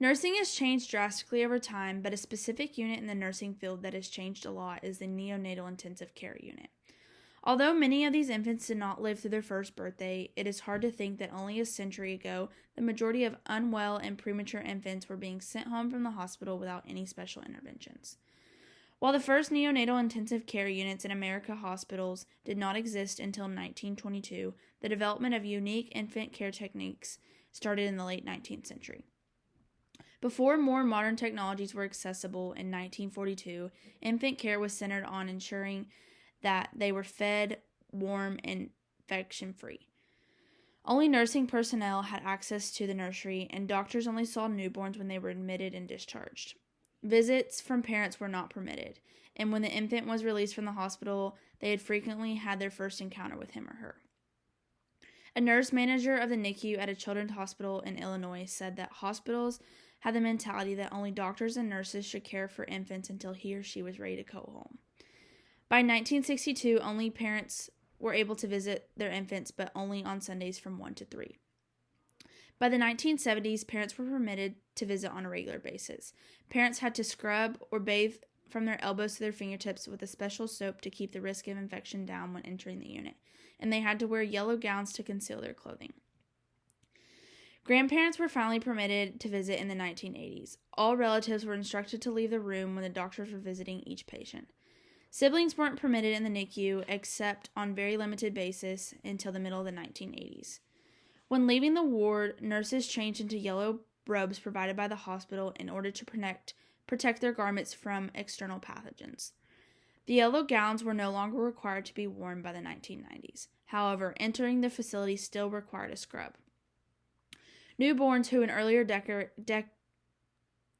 Nursing has changed drastically over time, but a specific unit in the nursing field that has changed a lot is the neonatal intensive care unit. Although many of these infants did not live through their first birthday, it is hard to think that only a century ago, the majority of unwell and premature infants were being sent home from the hospital without any special interventions. While the first neonatal intensive care units in American hospitals did not exist until 1922, the development of unique infant care techniques started in the late 19th century. Before more modern technologies were accessible in 1942, infant care was centered on ensuring that they were fed, warm, and infection-free. Only nursing personnel had access to the nursery, and doctors only saw newborns when they were admitted and discharged. Visits from parents were not permitted, and when the infant was released from the hospital, they had frequently had their first encounter with him or her. A nurse manager of the NICU at a children's hospital in Illinois said that hospitals had the mentality that only doctors and nurses should care for infants until he or she was ready to go home. By 1962, only parents were able to visit their infants, but only on Sundays from 1 to 3. By the 1970s, parents were permitted to visit on a regular basis. Parents had to scrub or bathe from their elbows to their fingertips with a special soap to keep the risk of infection down when entering the unit, and they had to wear yellow gowns to conceal their clothing. Grandparents were finally permitted to visit in the 1980s. All relatives were instructed to leave the room when the doctors were visiting each patient. Siblings weren't permitted in the NICU except on very limited basis until the middle of the 1980s. When leaving the ward, nurses changed into yellow robes provided by the hospital in order to protect their garments from external pathogens. The yellow gowns were no longer required to be worn by the 1990s. However, entering the facility still required a scrub. Newborns who in earlier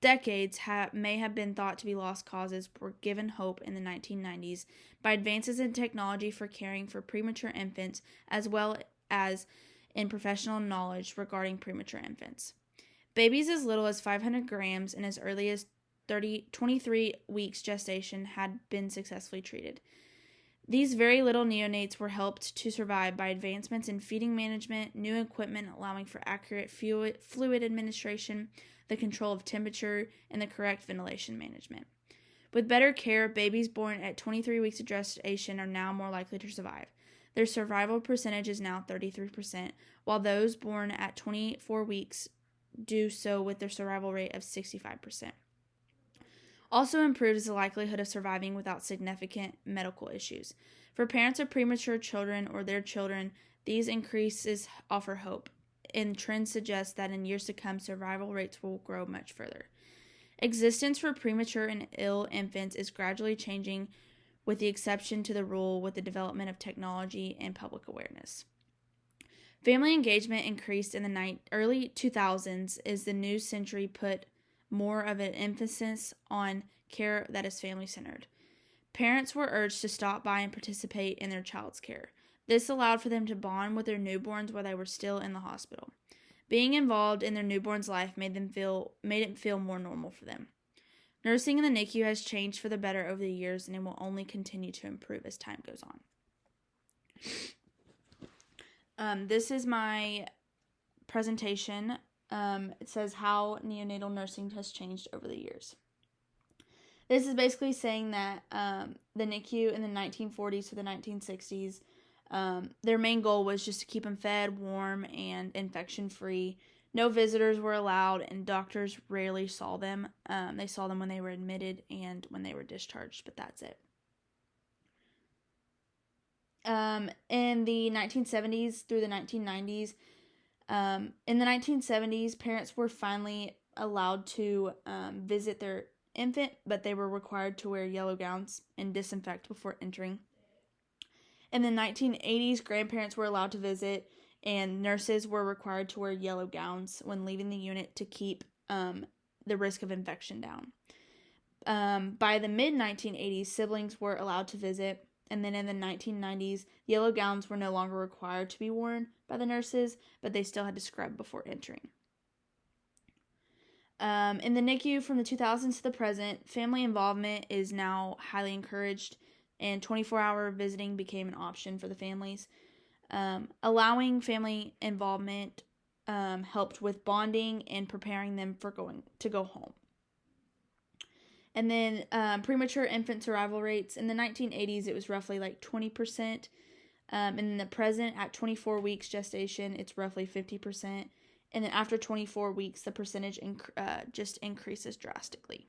decades may have been thought to be lost causes were given hope in the 1990s by advances in technology for caring for premature infants as well as in professional knowledge regarding premature infants. Babies as little as 500 grams and as early as 23 weeks gestation had been successfully treated. These very little neonates were helped to survive by advancements in feeding management, new equipment allowing for accurate fluid administration, the control of temperature, and the correct ventilation management. With better care, babies born at 23 weeks of gestation are now more likely to survive. Their survival percentage is now 33%, while those born at 24 weeks do so with their survival rate of 65%. Also improved is the likelihood of surviving without significant medical issues. For parents of premature children or their children, these increases offer hope, and trends suggest that in years to come, survival rates will grow much further. Existence for premature and ill infants is gradually changing, with the exception to the rule with the development of technology and public awareness. Family engagement increased in the early 2000s as the new century put more of an emphasis on care that is family-centered. Parents were urged to stop by and participate in their child's care. This allowed for them to bond with their newborns while they were still in the hospital. Being involved in their newborn's life made it feel more normal for them. Nursing in the NICU has changed for the better over the years, and it will only continue to improve as time goes on. This is my presentation. It says how neonatal nursing has changed over the years. This is basically saying that the NICU in the 1940s to the 1960s, their main goal was just to keep them fed, warm, and infection-free. No visitors were allowed, and doctors rarely saw them. They saw them when they were admitted and when they were discharged, but that's it. In the 1970s through the 1990s, in the 1970s, parents were finally allowed to visit their infant, but they were required to wear yellow gowns and disinfect before entering. In the 1980s, grandparents were allowed to visit, and nurses were required to wear yellow gowns when leaving the unit to keep the risk of infection down. By the mid-1980s, siblings were allowed to visit, and then in the 1990s, yellow gowns were no longer required to be worn by the nurses, but they still had to scrub before entering. In the NICU from the 2000s to the present, family involvement is now highly encouraged, and 24-hour visiting became an option for the families. Allowing family involvement helped with bonding and preparing them for to go home. And then premature infant survival rates. In the 1980s, it was roughly like 20%. And in the present, at 24 weeks gestation, it's roughly 50%. And then after 24 weeks, the percentage just increases drastically.